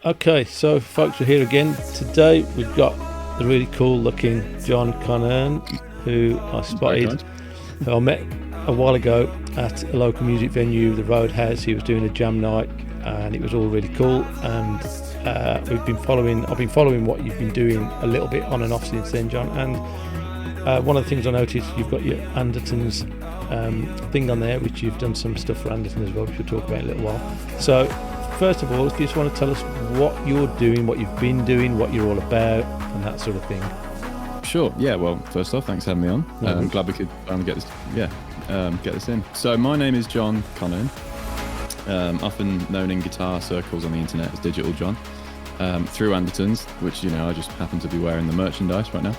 Okay, so folks, we're here again. Today we've got the really cool looking John Connearn, who I spotted, who I met a while ago at a local music venue, the Roadhouse. He was doing a jam night and it was all really cool. And I've been following what you've been doing a little bit on and off since then, John. And one of the things I noticed, you've got your Andertons thing on there, which you've done some stuff for Anderton as well, which we'll talk about in a little while. So first of all, if you just want to tell us what you're doing, what you've been doing, what you're all about, and that sort of thing. Sure. Yeah. Well, first off, thanks for having me on. I'm glad we could get this. Get this in. So my name is John Connearn, often known in guitar circles on the internet as Digital John, through Andertons, which I just happen to be wearing the merchandise right now.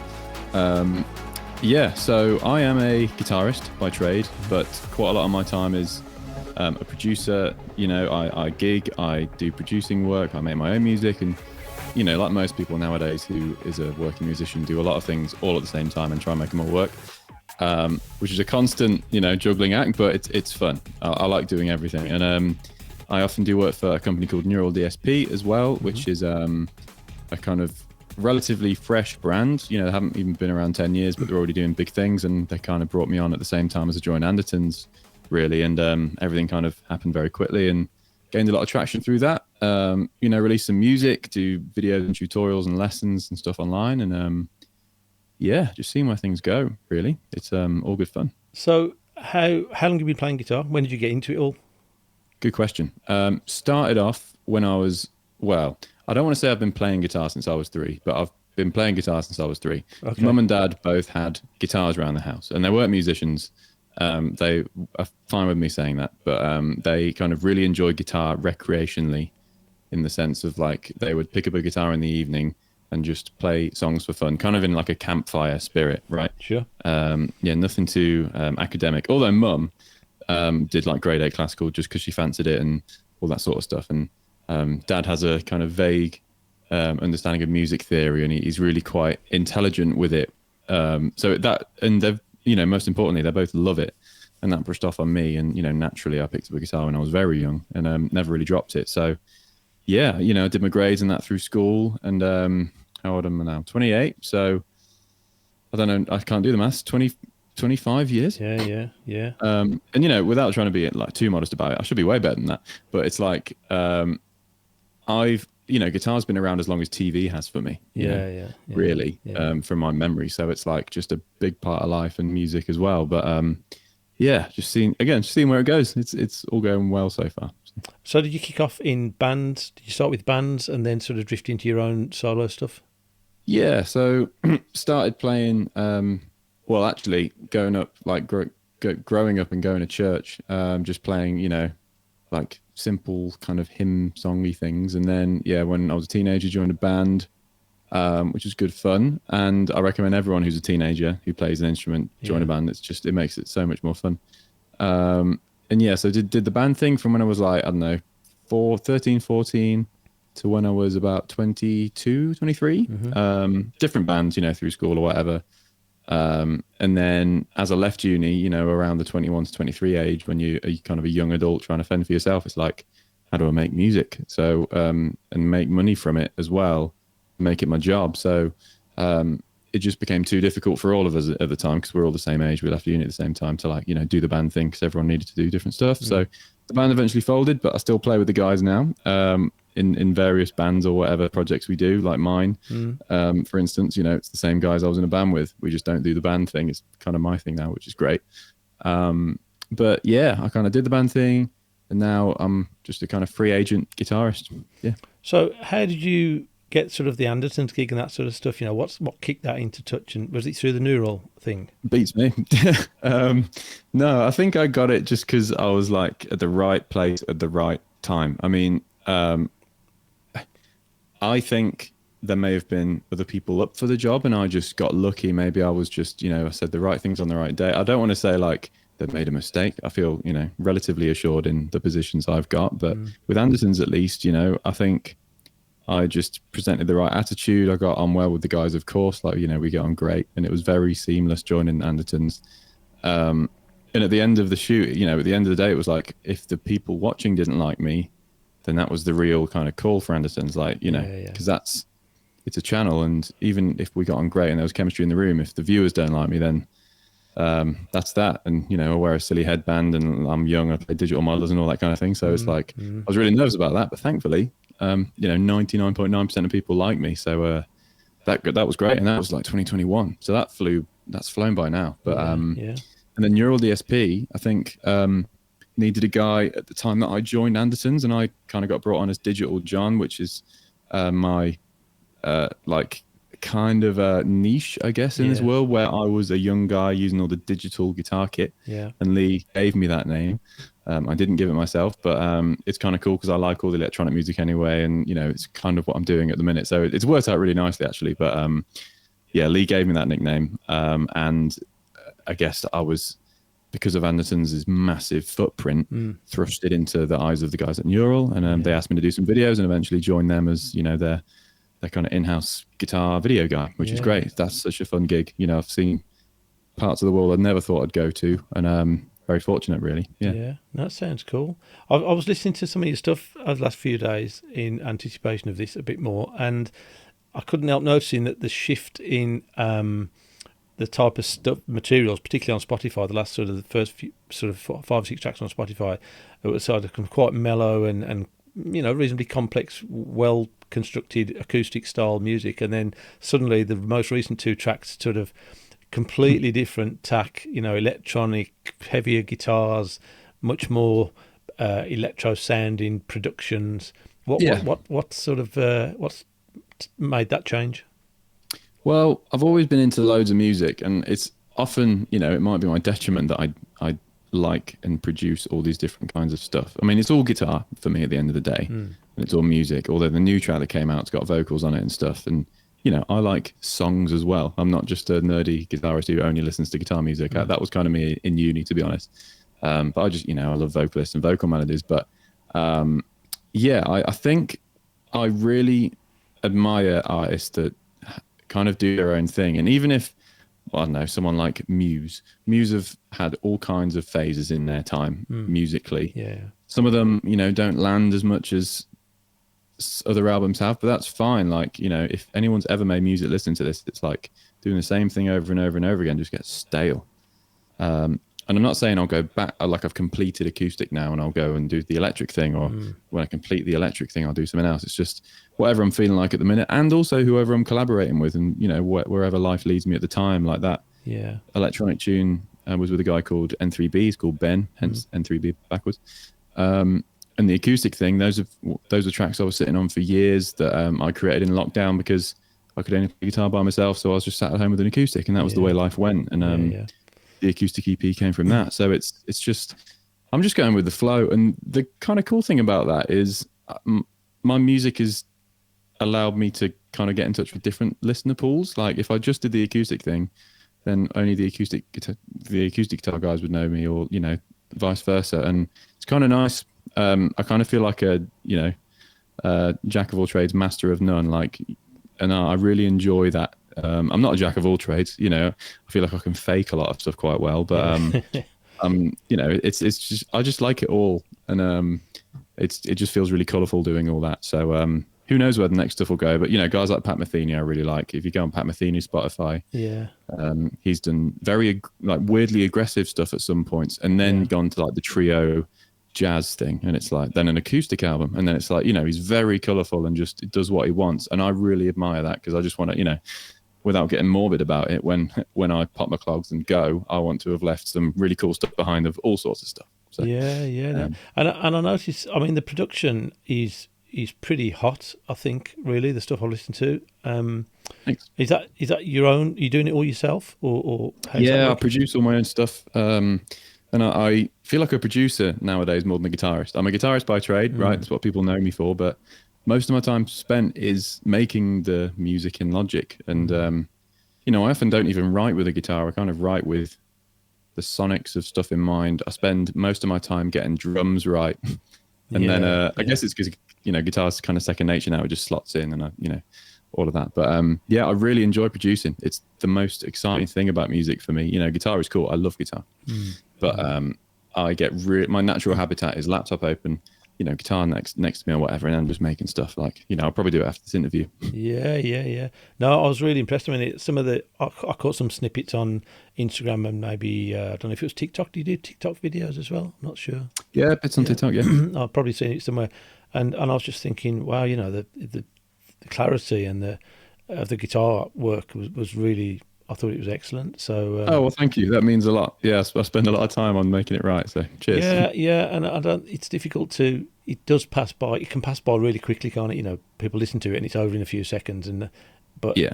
So I am a guitarist by trade, but quite a lot of my time is a producer. I gig, I do producing work, I make my own music, and like most people nowadays who is a working musician, do a lot of things all at the same time and try and make them all work, which is a constant juggling act, but it's fun. I like doing everything, and I often do work for a company called Neural DSP as well, which is a kind of relatively fresh brand. They haven't even been around 10 years, but they're already doing big things, and they kind of brought me on at the same time as I joined Andertons, really, and everything kind of happened very quickly and gained a lot of traction through that. Release some music, do videos and tutorials and lessons and stuff online, and just seeing where things go, really. It's all good fun. So how long have you been playing guitar? When did you get into it all? Good question. Started off when I was, I don't want to say I've been playing guitar since I was 3, but I've been playing guitar since I was 3. Okay. Mum and Dad both had guitars around the house, and they weren't musicians. They are fine with me saying that, but they kind of really enjoyed guitar recreationally, in the sense of like they would pick up a guitar in the evening and just play songs for fun, kind of in like a campfire spirit, right? Sure. Nothing too academic. Although Mum did like grade 8 classical just because she fancied it and all that sort of stuff, and Dad has a kind of vague understanding of music theory, and he's really quite intelligent with it. So that, and they've, most importantly, they both love it, and that brushed off on me. And naturally, I picked up a guitar when I was very young, and never really dropped it. So I did my grades and that through school, and how old am I now? 28. So I don't know, I can't do the maths. 25 years. Yeah. And without trying to be like too modest about it, I should be way better than that. But it's like I've guitar's been around as long as TV has for me. Really, from my memory. So it's like just a big part of life, and music as well. But just seeing where it goes. It's all going well so far. So did you kick off in bands? Did you start with bands and then sort of drift into your own solo stuff? Yeah, so started playing. Actually, growing up and going to church, just playing, like simple kind of hymn songy things. And then, when I was a teenager, joined a band, which is good fun. And I recommend everyone who's a teenager who plays an instrument, join a band. It makes it so much more fun. So did the band thing from when I was like, I don't know, 13, 14 to when I was about 22, 23. Different bands, through school or whatever. And then as I left uni, around the 21 to 23 age, when you're kind of a young adult trying to fend for yourself, it's like, how do I make music? So, and make money from it as well, make it my job. So, it just became too difficult for all of us at the time, because we're all the same age. We left uni at the same time to like, do the band thing, because everyone needed to do different stuff. So the band eventually folded, but I still play with the guys now, in various bands or whatever projects we do, like mine. For instance, it's the same guys I was in a band with. We just don't do the band thing. It's kind of my thing now, which is great. But I kind of did the band thing, and now I'm just a kind of free agent guitarist. Yeah. So how did you get sort of the Andertons gig and that sort of stuff? What kicked that into touch, and was it through the Neural thing? Beats me. No, I think I got it just because I was like at the right place at the right time. I mean, I think there may have been other people up for the job, and I just got lucky. Maybe I was just, I said the right things on the right day. I don't want to say like they've made a mistake. I feel, relatively assured in the positions I've got. But with Andertons, at least, I think I just presented the right attitude. I got on well with the guys, of course. Like, we get on great, and it was very seamless joining Andertons. And at the end of the shoot, at the end of the day, it was like, if the people watching didn't like me, then that was the real kind of call for Andertons, like, you know, because it's a channel, and even if we got on great and there was chemistry in the room, if the viewers don't like me, then that's that. And, you know, I wear a silly headband and I'm young, I play digital models and all that kind of thing. So it's like, I was really nervous about that, but thankfully, you know, 99.9% of people like me. So that was great. And that was like 2021. So that's flown by now. But and then Neural DSP, I think, needed a guy at the time that I joined Andertons, and I kind of got brought on as Digital John, which is my like kind of a niche, I guess, in this world, where I was a young guy using all the digital guitar kit. And Lee gave me that name. I didn't give it myself, but it's kind of cool because I like all the electronic music anyway, and, you know, it's kind of what I'm doing at the minute. So it's worked out really nicely, actually. But yeah, Lee gave me that nickname, and I guess I was, because of Andertons' massive footprint, thrusted into the eyes of the guys at Neural, and they asked me to do some videos, and eventually joined them as, you know, their kind of in-house guitar video guy, which is great. That's such a fun gig. You know, I've seen parts of the world I never thought I'd go to, and very fortunate, really. Yeah, that sounds cool. I was listening to some of your stuff over the last few days in anticipation of this a bit more, and I couldn't help noticing that the shift in the type of stuff, materials, particularly on Spotify, the last sort of the first few, sort of 5 or 6 tracks on Spotify, it was sort of quite mellow and you know, reasonably complex, well constructed acoustic style music, and then suddenly the most recent 2 tracks sort of completely different tack, you know, electronic, heavier guitars, much more electro sounding productions. What sort of what's made that change? Well, I've always been into loads of music, and it's often, you know, it might be my detriment that I like and produce all these different kinds of stuff. I mean, it's all guitar for me at the end of the day, and it's all music, although the new track that came out, it's got vocals on it and stuff. And, you know, I like songs as well. I'm not just a nerdy guitarist who only listens to guitar music. That was kind of me in uni, to be honest. But I just, you know, I love vocalists and vocal melodies. But yeah, I think I really admire artists that kind of do their own thing. And even if, well, I don't know, someone like Muse have had all kinds of phases in their time musically. Some of them, you know, don't land as much as other albums have, but that's fine. Like, you know, if anyone's ever made music listening to this, it's like doing the same thing over and over and over again just gets stale. And I'm not saying I'll go back, like I've completed acoustic now and I'll go and do the electric thing, or when I complete the electric thing, I'll do something else. It's just whatever I'm feeling like at the minute, and also whoever I'm collaborating with, and, you know, wherever life leads me at the time, like that. Electronic tune was with a guy called N3B. He's called Ben, hence N3B backwards. And the acoustic thing, those are tracks I was sitting on for years that I created in lockdown because I could only play guitar by myself, so I was just sat at home with an acoustic, and that was the way life went. And the acoustic EP came from that. So it's just, I'm just going with the flow. And the kind of cool thing about that is my music has allowed me to kind of get in touch with different listener pools. Like if I just did the acoustic thing, then only the acoustic guitar guys would know me, or, you know, vice versa. And it's kind of nice. I kind of feel like a, you know, jack of all trades, master of none. Like, and I really enjoy that. I'm not a jack of all trades, you know. I feel like I can fake a lot of stuff quite well, but you know, it's just, I just like it all, and it just feels really colourful doing all that. So who knows where the next stuff will go? But, you know, guys like Pat Metheny, I really like. If you go on Pat Metheny's Spotify, he's done very like weirdly aggressive stuff at some points, and then gone to like the trio jazz thing, and it's like then an acoustic album, and then it's like, you know, he's very colourful and just does what he wants, and I really admire that, because I just want to, you know, without getting morbid about it, when I pop my clogs and go, I want to have left some really cool stuff behind of all sorts of stuff. So, and I notice, I mean, the production is pretty hot, I think, really, the stuff I listen to. Thanks. Is that your own? Are you doing it all yourself, or I produce all my own stuff. And I feel like a producer nowadays more than a guitarist. I'm a guitarist by trade, right? That's what people know me for. But most of my time spent is making the music in Logic. And, you know, I often don't even write with a guitar. I kind of write with the sonics of stuff in mind. I spend most of my time getting drums right. And then I guess it's because, you know, guitar's kind of second nature now. It just slots in, and you know, all of that. But I really enjoy producing. It's the most exciting thing about music for me. You know, guitar is cool. I love guitar. But I get my natural habitat is laptop open, guitar next to me or whatever, and I'm just making stuff. Like, I'll probably do it after this interview. Yeah. No, I was really impressed. I mean, I caught some snippets on Instagram and maybe I don't know if it was TikTok. Do you do TikTok videos as well? I'm not sure. Yeah, bits on TikTok. Yeah, I've probably seen it somewhere, and I was just thinking, wow, the clarity and the guitar work was really. I thought it was excellent. So oh well, thank you. That means a lot. Yeah, I spend a lot of time on making it right. So cheers. Yeah, and I don't. It's difficult to. It does pass by. It can pass by really quickly, can't it? People listen to it and it's over in a few seconds. But yeah,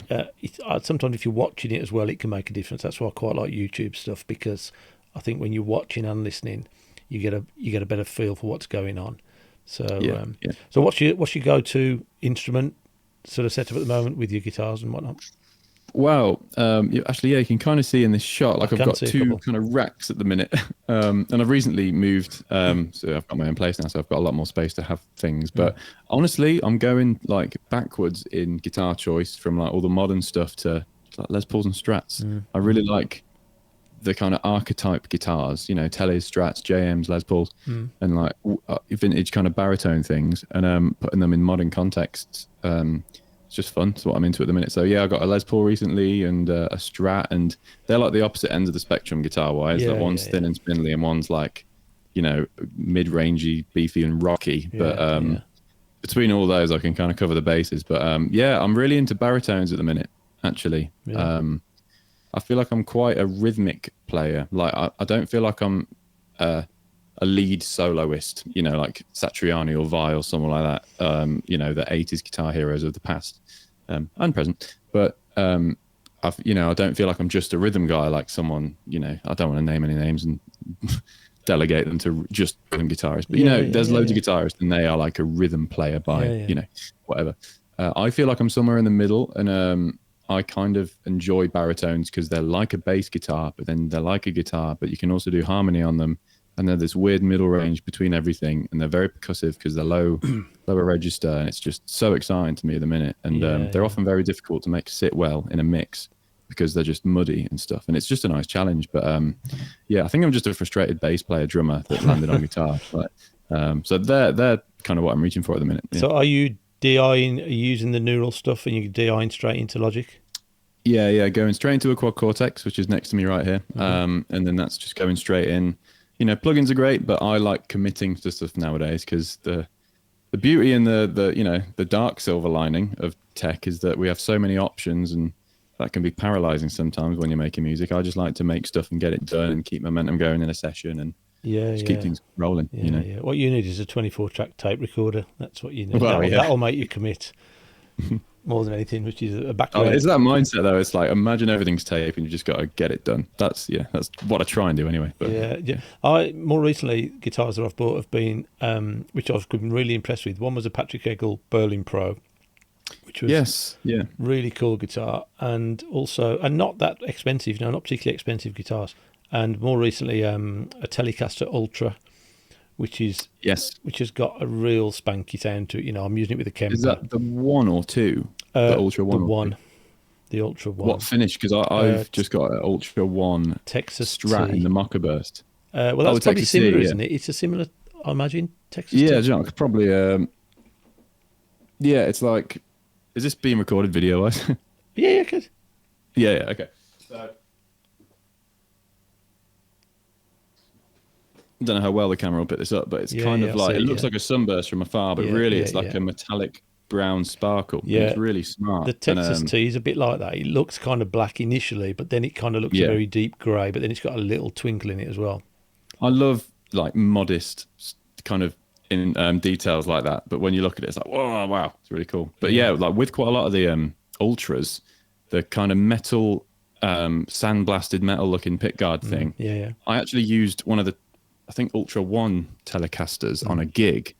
sometimes if you're watching it as well, it can make a difference. That's why I quite like YouTube stuff, because I think when you're watching and listening, you get a better feel for what's going on. So yeah. So what's your go-to instrument sort of setup at the moment with your guitars and whatnot? Wow. You can kind of see in this shot, like I've got two kind of racks at the minute. And I've recently moved, so I've got my own place now, so I've got a lot more space to have things. But honestly, I'm going like backwards in guitar choice from like all the modern stuff to like Les Pauls and Strats. I really like the kind of archetype guitars, Tellers, Strats, JMs, Les Pauls, and like vintage kind of baritone things, and putting them in modern contexts. It's just fun. It's what I'm into at the minute. So yeah, I got a Les Paul recently and a Strat, and they're like the opposite ends of the spectrum guitar-wise. Like one's thin and spindly, and one's like, mid-rangey, beefy and rocky. But between all those, I can kind of cover the bases. But I'm really into baritones at the minute, actually. Yeah. I feel like I'm quite a rhythmic player. Like I don't feel like I'm a lead soloist, like Satriani or Vai or someone like that, the 80s guitar heroes of the past and present. But, I don't feel like I'm just a rhythm guy, like someone, I don't want to name any names and delegate them to just rhythm guitarists. But, there's loads of guitarists and they are like a rhythm player by, whatever. I feel like I'm somewhere in the middle, and I kind of enjoy baritones because they're like a bass guitar, but then they're like a guitar, but you can also do harmony on them. And they're this weird middle range between everything, and they're very percussive because they're lower register, and it's just so exciting to me at the minute. And they're often very difficult to make sit well in a mix because they're just muddy and stuff. And it's just a nice challenge. But I think I'm just a frustrated bass player drummer that landed on guitar. But, so they're kind of what I'm reaching for at the minute. Yeah. So are you DIing, using the neural stuff, and you're DIing straight into Logic? Yeah, going straight into a quad cortex, which is next to me right here, and then that's just going straight in. Plugins are great, but I like committing to stuff nowadays because the beauty and the dark silver lining of tech is that we have so many options, and that can be paralyzing sometimes when you're making music. I just like to make stuff and get it done and keep momentum going in a session and keep things rolling. Yeah. What you need is a 24-track tape recorder. That's what you need. Well, that'll make you commit. More than anything, which is a background. It's that mindset though. It's like, imagine everything's tape and you just got to get it done. That's what I try and do anyway. But, yeah. I more recently, guitars that I've bought have been, which I've been really impressed with. One was a Patrick Eggle Berlin Pro, which was really cool guitar, and not that expensive. Not particularly expensive guitars. And more recently, a Telecaster Ultra, which has got a real spanky sound to it. I'm using it with a Kemper. Is that the 1 or 2? The Ultra 1? The 1. The Ultra 1. What finish? Because I've just got an Ultra 1 Texas Strat T. in the Mocha Burst. Well, that's probably Texas similar, T, isn't it? It's a similar, I imagine, Texas T. Yeah, John, probably. It's like, is this being recorded video-wise? Yeah, good. Yeah, okay. So, I don't know how well the camera will pick this up, but it's kind of like, it looks like a sunburst from afar, but really it's like a metallic brown sparkle. Yeah. It's really smart. The Texas T is a bit like that. It looks kind of black initially, but then it kind of looks a very deep grey, but then it's got a little twinkle in it as well. I love like modest kind of in details like that, but when you look at it, it's like, whoa, wow, it's really cool. But like with quite a lot of the Ultras, the kind of metal, sandblasted metal looking pickguard thing. Yeah. I actually used one of the, I think Ultra 1 Telecasters on a gig.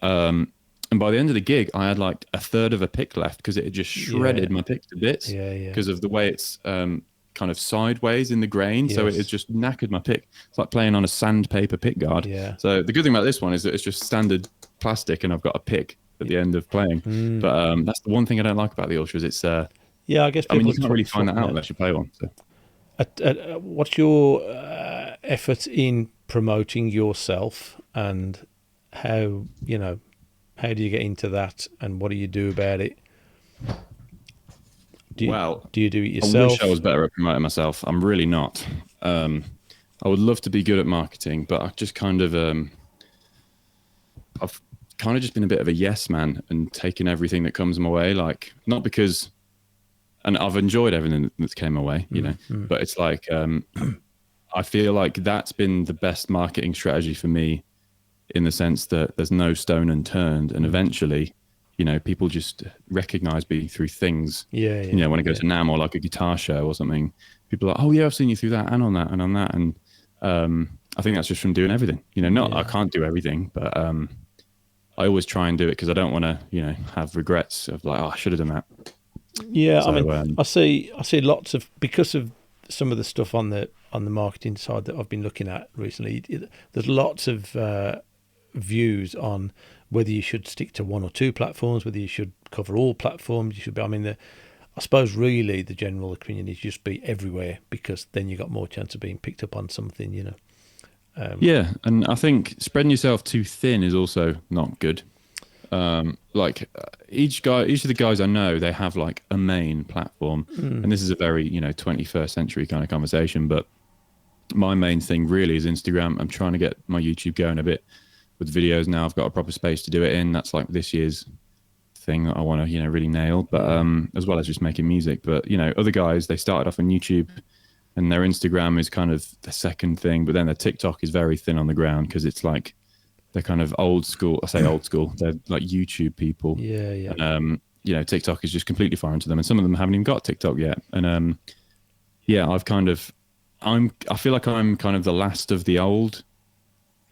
And by the end of the gig, I had like a third of a pick left because it had just shredded my pick to bits because of the way it's kind of sideways in the grain. So it just knackered my pick. It's like playing on a sandpaper pick guard. Yeah. So the good thing about this one is that it's just standard plastic and I've got a pick at the end of playing. But that's the one thing I don't like about the Ultras. It's I guess you can't really find that out unless you play one. So. What's your effort in promoting yourself, and how how do you get into that, and what do you do about it? Do you do it I wish yourself? I was better at promoting myself. I'm really not. I would love to be good at marketing, but I just I've kind of just been a bit of a yes man and taken everything that comes my way. Like, not because, and I've enjoyed everything that's came my way, but it's like, I feel like that's been the best marketing strategy for me, in the sense that there's no stone unturned, and eventually, people just recognize me through things. Yeah. When I go to NAMM or like a guitar show or something, people are like, oh yeah, I've seen you through that and on that and on that. And I think that's just from doing everything. I can't do everything, but I always try and do it because I don't want to, have regrets of like, oh, I should have done that. Yeah, so, I mean, I see lots of, because of some of the stuff on the marketing side that I've been looking at recently. There's lots of views on whether you should stick to one or two platforms, whether you should cover all platforms. You should be. I mean, I suppose really the general opinion is just be everywhere, because then you got more chance of being picked up on something. Yeah, and I think spreading yourself too thin is also not good. Each of the guys I know, they have like a main platform, and this is a very 21st century kind of conversation. But my main thing really is Instagram. I'm trying to get my YouTube going a bit with videos now. I've got a proper space to do it in. That's like this year's thing that I want to really nail. But as well as just making music. But other guys, they started off on YouTube, and their Instagram is kind of the second thing. But then their TikTok is very thin on the ground, because it's like, they're kind of old school. I say old school. They're like YouTube people. Yeah. And, TikTok is just completely foreign to them, and some of them haven't even got TikTok yet. And I feel like I'm kind of the last of the old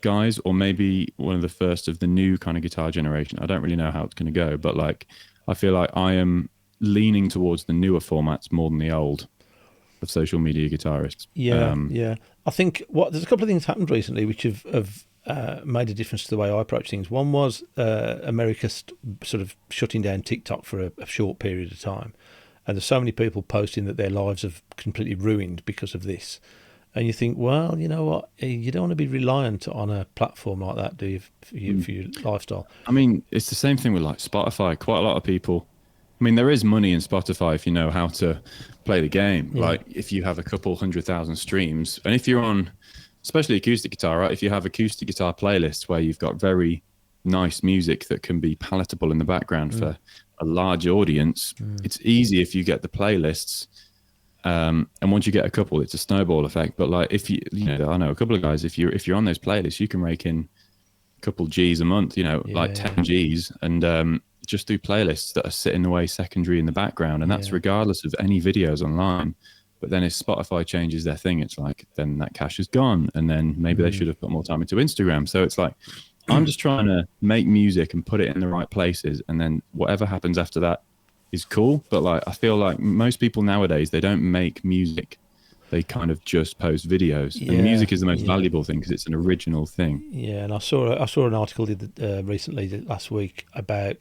guys, or maybe one of the first of the new kind of guitar generation. I don't really know how it's going to go, but like, I feel like I am leaning towards the newer formats more than the old of social media guitarists. Yeah. I think there's a couple of things happened recently which have made a difference to the way I approach things. One was America sort of shutting down TikTok for a short period of time, and there's so many people posting that their lives have completely ruined because of this. And you think, well, you know what? You don't want to be reliant on a platform like that, do you, for your lifestyle? I mean, it's the same thing with like Spotify. Quite a lot of people, I mean, there is money in Spotify if you know how to play the game. Yeah. Like if you have a couple 100,000 streams, and if you're on, especially acoustic guitar, right? If you have acoustic guitar playlists where you've got very nice music that can be palatable in the background for a large audience, it's easy if you get the playlists. And once you get a couple, it's a snowball effect. But like, if I know a couple of guys, if you're on those playlists, you can rake in a couple G's a month, like 10 G's, and just through playlists that are sitting away secondary in the background. And that's regardless of any videos online. But then if Spotify changes their thing, it's like, then that cash is gone. And then maybe they should have put more time into Instagram. So it's like, I'm just trying to make music and put it in the right places. And then whatever happens after that is cool. But like, I feel like most people nowadays, they don't make music. They kind of just post videos. And music is the most valuable thing because it's an original thing. Yeah. And I saw an article recently, last week, about,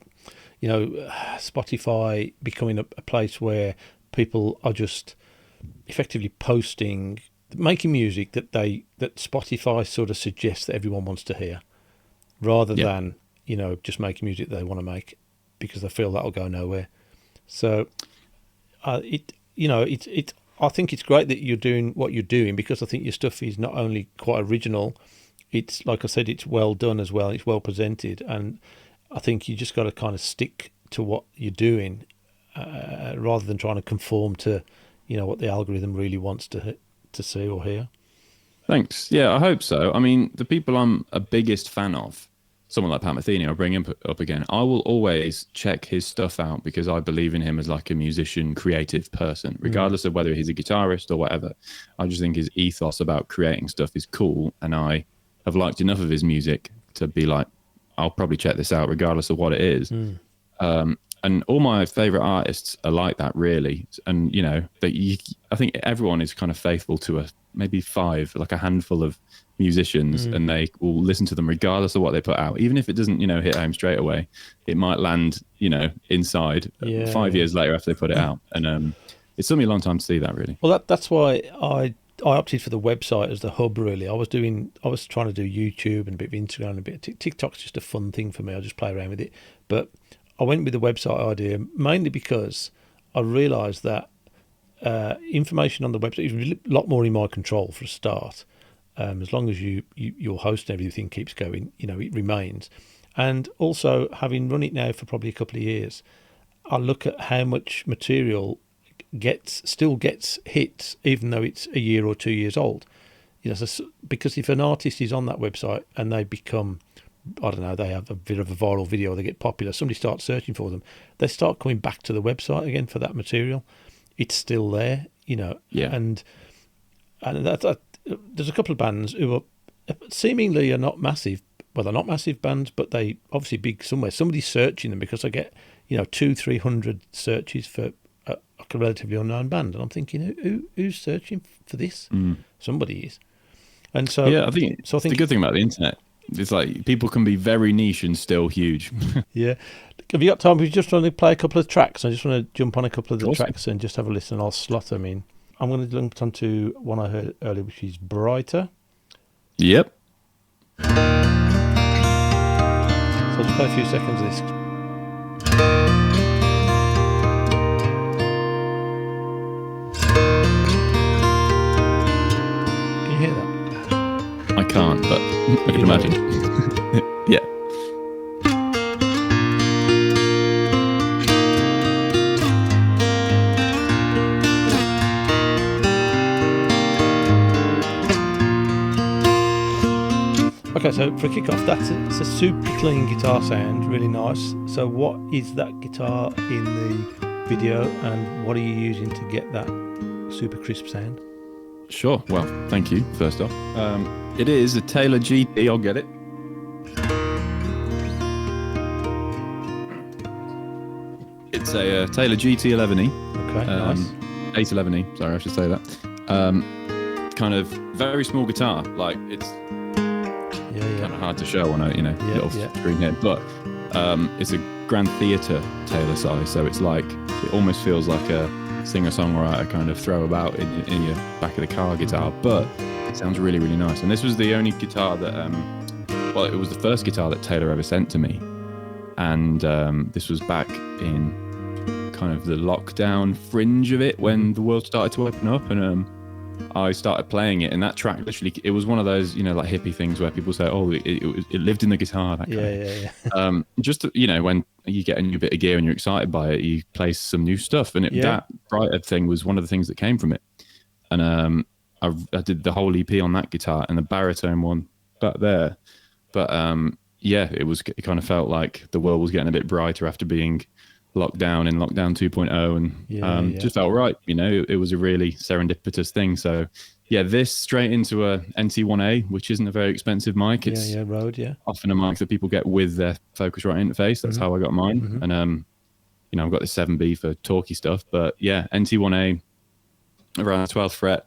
Spotify becoming a place where people are just effectively making music that Spotify sort of suggests that everyone wants to hear, rather than just making music they want to make because they feel that'll go nowhere. So I think it's great that you're doing what you're doing, because I think your stuff is not only quite original, it's, like I said, it's well done as well, it's well presented, and I think you just got to kind of stick to what you're doing rather than trying to conform to what the algorithm really wants to see or hear. Thanks. Yeah, I hope so. I mean, the people I'm a biggest fan of, someone like Pat Metheny, I'll bring him up again. I will always check his stuff out because I believe in him as like a musician, creative person, regardless of whether he's a guitarist or whatever. I just think his ethos about creating stuff is cool, and I have liked enough of his music to be like, I'll probably check this out regardless of what it is. And all my favorite artists are like that, really. And, I think everyone is kind of faithful to maybe like a handful of musicians, and they will listen to them regardless of what they put out. Even if it doesn't, hit home straight away, it might land, inside 5 years later after they put it out. And it took me a long time to see that, really. Well, that's why opted for the website as the hub. Really, I was trying to do YouTube and a bit of Instagram and a bit of TikTok's just a fun thing for me. I just play around with it, but I went with the website idea mainly because I realised that information on the website is a lot more in my control for a start. As long as your host and everything keeps going, it remains. And also, having run it now for probably a couple of years, I look at how much material still gets hits, even though it's a year or 2 years old. Because if an artist is on that website and they become, I don't know, they have a bit of a viral video, they get popular, somebody starts searching for them, they start coming back to the website again for that material. It's still there, Yeah. And that there's a couple of bands who are seemingly are not massive. Well, they're not massive bands, but they obviously big somewhere. Somebody's searching them because I get 200-300 searches for a relatively unknown band, and I'm thinking, who's searching for this? Somebody is. And so I think the good thing about the internet is like people can be very niche and still huge. Yeah. Have you got time? We just want to play a couple of tracks. I just want to jump on a couple of the tracks and just have a listen. I'll slot them in. I'm going to jump onto one I heard earlier, which is Brighter. Yep. So I'll just play a few seconds of this. Can you hear that? I can't, but I can imagine. Yeah. Okay, so for a kick-off, it's a super clean guitar sound, really nice. So what is that guitar in the video, and what are you using to get that super crisp sound? Sure. Well, thank you, first off. It is a Taylor GT, I'll get it. It's a Taylor GT11E. Okay, nice. 811E, sorry, I should say that. Kind of very small guitar, like it's kind of hard to show on a little screen here, but it's a Grand Theatre Taylor size, so it's like it almost feels like a singer-songwriter kind of throw about in your back of the car guitar, but it sounds really, really nice. And this was the only guitar that it was the first guitar that Taylor ever sent to me, and this was back in kind of the lockdown fringe of it when the world started to open up, and I started playing it, and that track literally, it was one of those, like hippie things where people say, oh, it lived in the guitar. That kind. Just, when you get a new bit of gear and you're excited by it, you play some new stuff. And that Brighter thing was one of the things that came from it. And I did the whole EP on that guitar and the baritone one back there. But it kind of felt like the world was getting a bit brighter after being locked down in lockdown 2.0, and just felt right. It was a really serendipitous thing. So this straight into a NT1A, which isn't a very expensive mic. It's Rode, often a mic that people get with their Focusrite interface. That's how I got mine. And I've got the 7B for talky stuff, but NT1A around the 12th fret,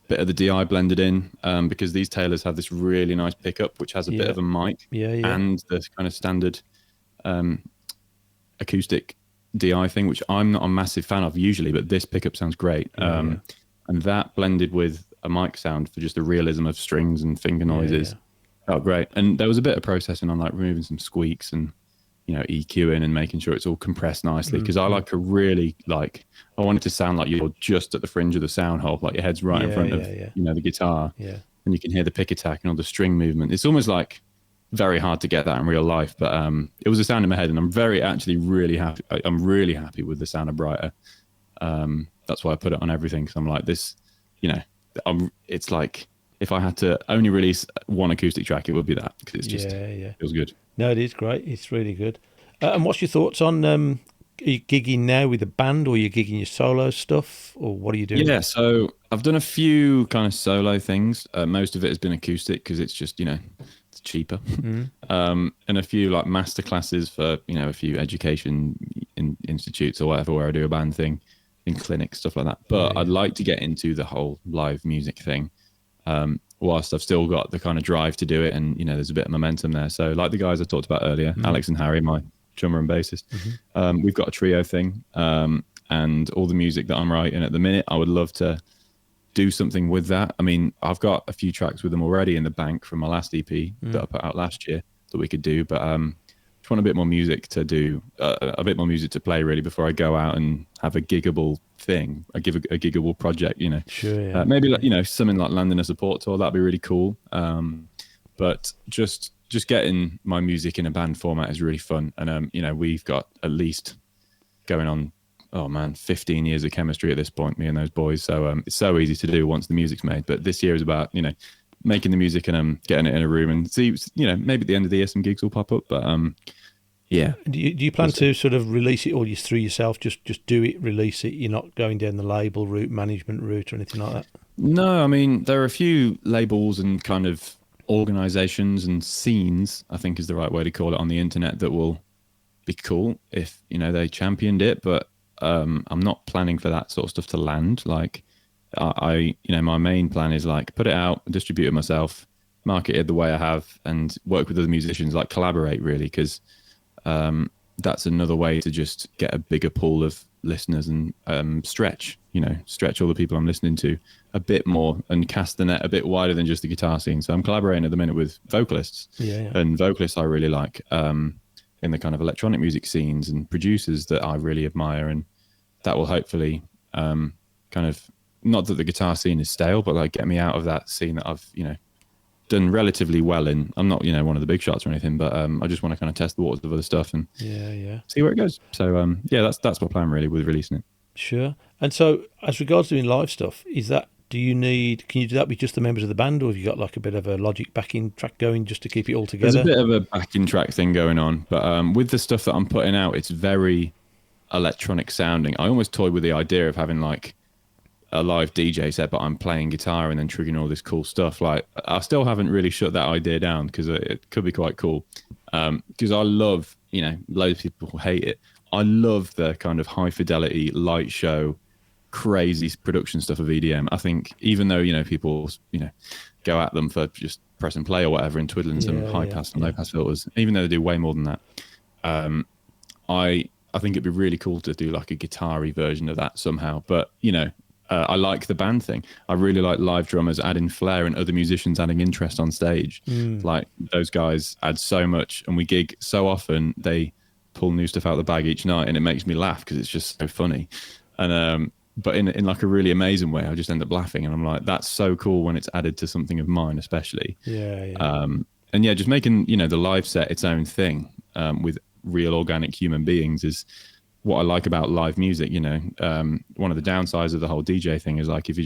bit of the DI blended in, because these Taylors have this really nice pickup which has a bit of a mic and the kind of standard acoustic DI thing, which I'm not a massive fan of usually, but this pickup sounds great. And that blended with a mic sound for just the realism of strings and finger noises felt great. And there was a bit of processing on like removing some squeaks and EQing and making sure it's all compressed nicely, because I like I want it to sound like you're just at the fringe of the sound hole, like your head's right in front of the guitar, and you can hear the pick attack and all the string movement. It's almost like very hard to get that in real life, but it was a sound in my head, and I'm really happy. I'm really happy with the sound of Brighter. That's why I put it on everything, because I'm like this, it's like if I had to only release one acoustic track, it would be that, because it's just feels good. No, it is great. It's really good. And what's your thoughts on? Are you gigging now with a band, or are you gigging your solo stuff, or what are you doing? Yeah, so I've done a few kind of solo things. Most of it has been acoustic because it's just it's cheaper. And a few like master classes for a few education institutes or whatever, where I do a band thing in clinics, stuff like that. But I'd like to get into the whole live music thing, whilst I've still got the kind of drive to do it, and there's a bit of momentum there. So like the guys I talked about earlier, Alex and Harry, my drummer and bassist, we've got a trio thing, and all the music that I'm writing at the minute, I would love to do something with that. I mean, I've got a few tracks with them already in the bank from my last EP that I put out last year that we could do, but just want a bit more music to do, a bit more music to play really before I go out and have a giggable thing. I give a giggable project, you know. Sure, yeah. Maybe like, you know, something like landing a support tour, that'd be really cool. But just getting my music in a band format is really fun. And you know, we've got at least going on, oh man, 15 years of chemistry at this point, me and those boys. So it's so easy to do once the music's made. But this year is about, you know, making the music and getting it in a room and see, you know, maybe at the end of the year some gigs will pop up. But yeah. Do you plan to sort of release it all through yourself? Just do it, release it. You're not going down the label route, management route, or anything like that? No, I mean, there are a few labels and kind of organizations and scenes, I think is the right way to call it, on the internet that will be cool if, you know, they championed it. But I'm not planning for that sort of stuff to land. Like I you know, my main plan is like put it out, distribute it myself, market it the way I have, and work with other musicians, like collaborate really, because that's another way to just get a bigger pool of listeners and stretch all the people I'm listening to a bit more and cast the net a bit wider than just the guitar scene. So I'm collaborating at the minute with vocalists, and vocalists I really like in the kind of electronic music scenes, and producers that I really admire, and that will hopefully kind of, not that the guitar scene is stale, but like get me out of that scene that I've, you know, done relatively well in. I'm not, you know, one of the big shots or anything, but I just want to kind of test the waters of other stuff and see where it goes. So yeah, that's my plan really with releasing it. Sure. And so as regards doing live stuff, can you do that with just the members of the band, or have you got like a bit of a Logic backing track going just to keep it all together? There's a bit of a backing track thing going on, but with the stuff that I'm putting out, it's very electronic sounding. I almost toyed with the idea of having like a live DJ set, but I'm playing guitar and then triggering all this cool stuff. Like I still haven't really shut that idea down because it could be quite cool. Because I love, you know, loads of people hate it. I love the kind of high fidelity light show, crazy production stuff of EDM. I think even though, you know, people, you know, go at them for just press and play or whatever and twiddling some high pass and low pass filters, even though they do way more than that. I think it'd be really cool to do like a guitar-y version of that somehow. But, you know, I like the band thing. I really like live drummers adding flair and other musicians adding interest on stage. Like those guys add so much, and we gig so often, they pull new stuff out of the bag each night, and it makes me laugh because it's just so funny. And but in like a really amazing way, I just end up laughing, and I'm like, that's so cool when it's added to something of mine, especially. And yeah, just making, you know, the live set its own thing with real organic human beings is what I like about live music. You know, one of the downsides of the whole DJ thing is like if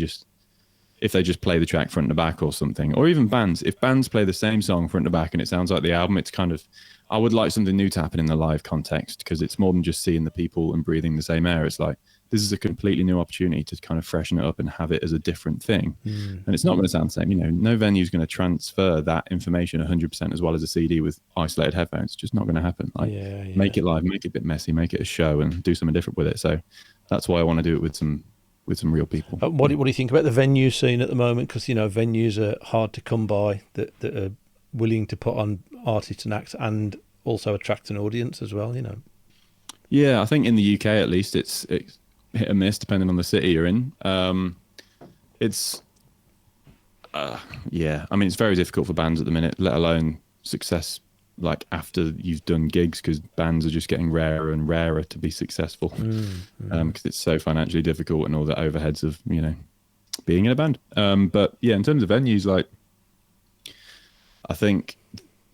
they just play the track front to back or something, or even bands, if bands play the same song front to back and it sounds like the album, it's kind of, I would like something new to happen in the live context, because it's more than just seeing the people and breathing the same air. It's like, this is a completely new opportunity to kind of freshen it up and have it as a different thing. And it's not going to sound the same. You know, no venue is going to transfer that information 100% as well as a CD with isolated headphones. It's just not going to happen. Like, make it live, make it a bit messy, make it a show, and do something different with it. So that's why I want to do it with some real people. What do you think about the venue scene at the moment? Because, you know, venues are hard to come by that are willing to put on artists and acts and also attract an audience as well, you know. Yeah, I think in the UK at least it's hit or miss depending on the city you're in. It's I mean, it's very difficult for bands at the minute, let alone success like after you've done gigs, because bands are just getting rarer and rarer to be successful because it's so financially difficult and all the overheads of, you know, being in a band. But yeah, in terms of venues, like I think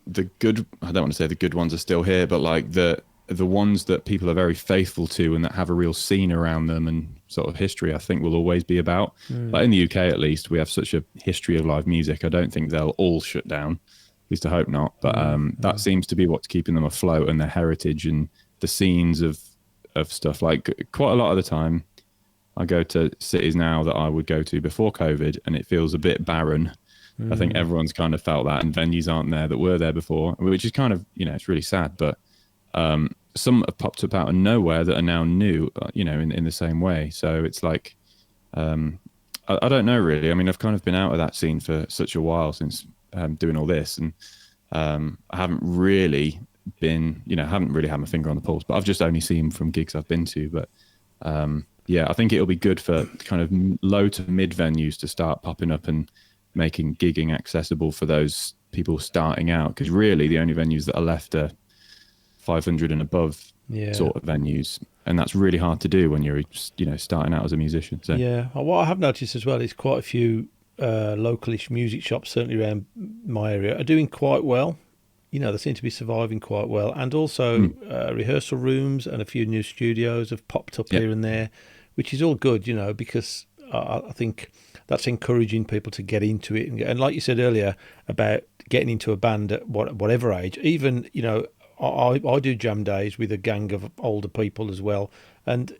I don't want to say the good ones are still here, but like the ones that people are very faithful to and that have a real scene around them and sort of history, I think will always be about. Like in the UK, at least, we have such a history of live music. I don't think they'll all shut down. At least I hope not. But that seems to be what's keeping them afloat, and their heritage and the scenes of stuff. Like quite a lot of the time, I go to cities now that I would go to before COVID, and it feels a bit barren. I think everyone's kind of felt that, and venues aren't there that were there before, which is kind of, you know, it's really sad. But some have popped up out of nowhere that are now new, you know, in the same way. So it's like, I don't know really. I mean, I've kind of been out of that scene for such a while since doing all this, and I haven't really been, you know, haven't really had my finger on the pulse, but I've just only seen from gigs I've been to. But Yeah, I think it'll be good for kind of low to mid venues to start popping up and making gigging accessible for those people starting out. Because really, the only venues that are left are 500 and above sort of venues, and that's really hard to do when you're starting out as a musician. So yeah, what I have noticed as well is quite a few localish music shops, certainly around my area, are doing quite well. They seem to be surviving quite well, and also rehearsal rooms and a few new studios have popped up here and there, which is all good, because I think that's encouraging people to get into it. And like you said earlier about getting into a band at whatever age, even, I do jam days with a gang of older people as well, and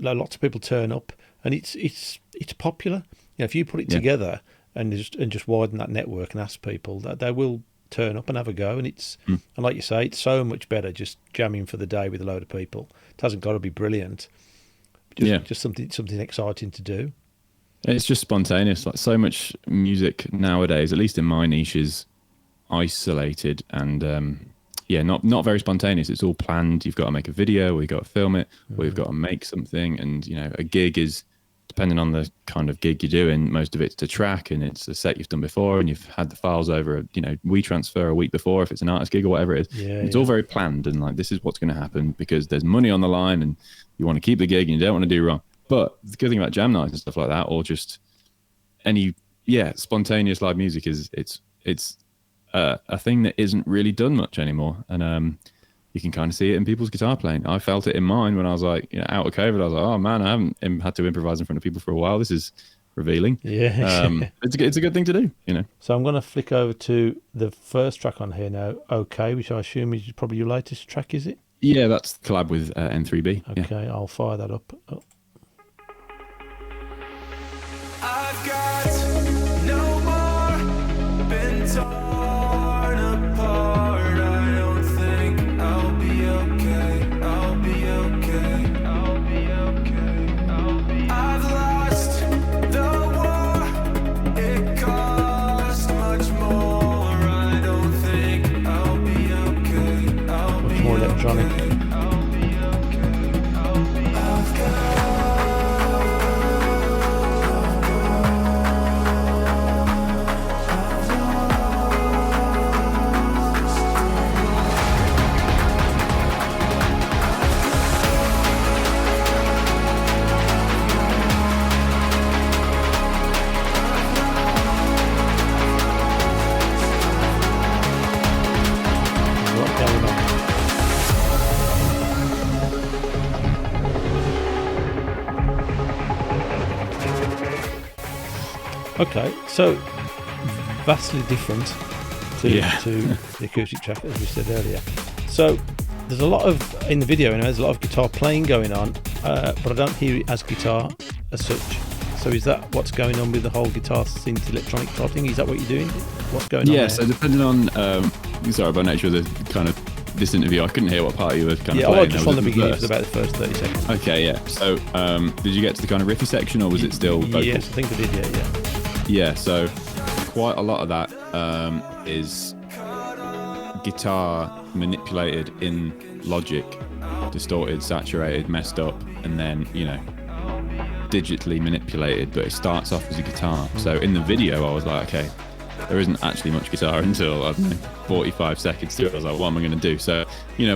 lots of people turn up, and it's popular. If you put it together and just widen that network and ask people, that they will turn up and have a go. And and like you say, it's so much better just jamming for the day with a load of people. It hasn't got to be brilliant. Just something exciting to do. It's just spontaneous. Like so much music nowadays, at least in my niche, is isolated and not very spontaneous. It's all planned. You've got to make a video, or you've got to film it, or you've got to make something. And a gig is, depending on the kind of gig you're doing, most of it's to track, and it's a set you've done before, and you've had the files over, WeTransfer a week before if it's an artist gig or whatever it is. It's all very planned, and like, this is what's going to happen because there's money on the line, and you want to keep the gig and you don't want to do wrong. But the good thing about jam nights and stuff like that, or just any spontaneous live music, is it's a thing that isn't really done much anymore, and you can kind of see it in people's guitar playing. I felt it in mine when I was like, out of COVID. I was like, oh man, I haven't had to improvise in front of people for a while. This is revealing. Yeah. It's a good thing to do, So I'm going to flick over to the first track on here now, OK, which I assume is probably your latest track, is it? Yeah, that's the collab with N3B. Okay, I'll fire that up. Oh. I've got no more been torn apart. I don't think I'll be okay. I'll be okay. I'll be okay. I've lost the war. It cost much more. I don't think I'll be okay. I'll Much more electronic. Okay, so vastly different to the acoustic track, as we said earlier. So there's a lot of, in the video, there's a lot of guitar playing going on, but I don't hear it as guitar as such. So is that what's going on with the whole guitar synth electronic type thing? Is that what you're doing? What's going on there? So depending on, sorry, by nature of the kind of this interview, I couldn't hear what part you were kind of playing. Yeah, just from the beginning for about the first 30 seconds. Okay, yeah. So did you get to the kind of riffy section, or was it still vocal? Yes, I think I did, yeah. Yeah, so quite a lot of that is guitar manipulated in Logic, distorted, saturated, messed up, and then, digitally manipulated, but it starts off as a guitar. So in the video, I was like, okay, there isn't actually much guitar until, I don't know, 45 seconds through. I was like, what am I going to do? So,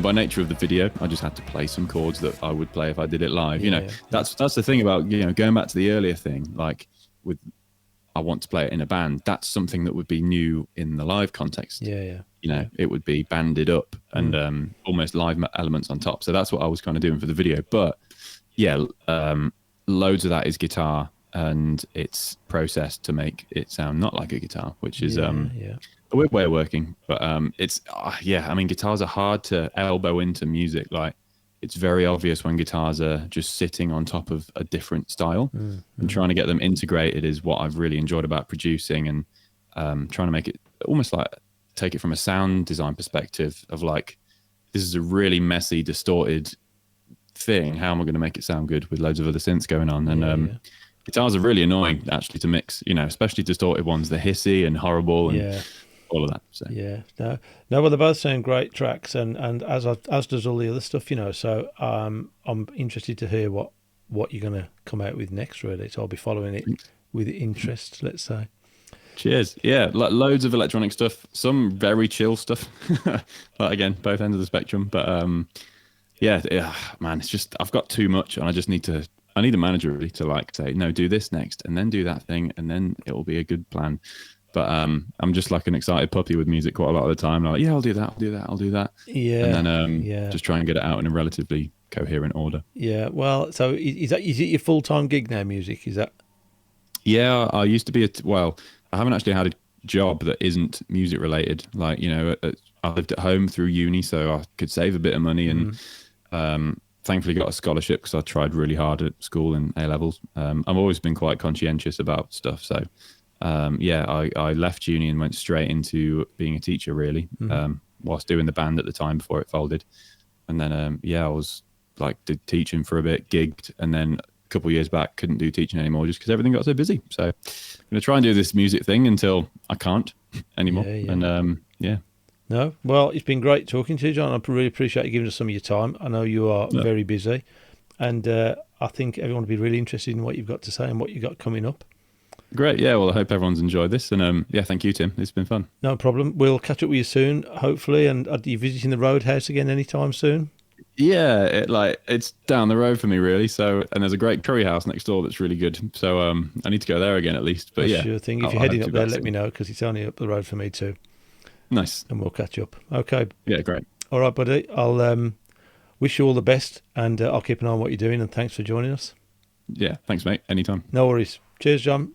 by nature of the video, I just had to play some chords that I would play if I did it live. That's the thing about, going back to the earlier thing, like with, I want to play it in a band. That's something that would be new in the live context. It would be banded up and almost live elements on top. So that's what I was kind of doing for the video. But loads of that is guitar, and it's processed to make it sound not like a guitar, which is a weird way of working. But guitars are hard to elbow into music. Like, it's very obvious when guitars are just sitting on top of a different style, and trying to get them integrated is what I've really enjoyed about producing, and trying to make it almost like take it from a sound design perspective of like, this is a really messy, distorted thing. How am I going to make it sound good with loads of other synths going on? And guitars are really annoying actually to mix, especially distorted ones. They're hissy and horrible and all of that. So. No, well, they both sound great tracks, and as does all the other stuff, So I'm interested to hear what what you're going to come out with next, really. So I'll be following it with interest, let's say. Cheers. Yeah, loads of electronic stuff, some very chill stuff. But again, both ends of the spectrum. But yeah, man, it's just I've got too much, and I need a manager really to like say, no, do this next, and then do that thing, and then it will be a good plan. But I'm just like an excited puppy with music quite a lot of the time. I'm like, yeah, I'll do that. Yeah. And then just try and get it out in a relatively coherent order. Yeah. Well, so is it your full-time gig now, music? Is that? Yeah, I used to be I haven't actually had a job that isn't music related. Like, you know, I lived at home through uni, so I could save a bit of money, and thankfully got a scholarship because I tried really hard at school in A levels. I've always been quite conscientious about stuff, so I left uni and went straight into being a teacher, really, whilst doing the band at the time before it folded. And then I was did teaching for a bit, gigged, and then a couple of years back couldn't do teaching anymore just because everything got so busy. So I'm going to try and do this music thing until I can't anymore. Yeah. And No, well, it's been great talking to you, John. I really appreciate you giving us some of your time. I know you are very busy, and I think everyone will be really interested in what you've got to say and what you've got coming up. Great. Yeah, well, I hope everyone's enjoyed this, and thank you, Tim. It's been fun. No problem. We'll catch up with you soon, hopefully. And are you visiting the Roadhouse again anytime soon? Yeah, it's down the road for me, really. So, and there's a great curry house next door that's really good. So I need to go there again at least. But yeah, sure thing. If you're heading up there, let me know, because it's only up the road for me too. Nice. And we'll catch up. Okay. Yeah, great. All right, buddy. I'll wish you all the best, and I'll keep an eye on what you're doing. And thanks for joining us. Yeah, thanks, mate. Anytime. No worries. Cheers, John.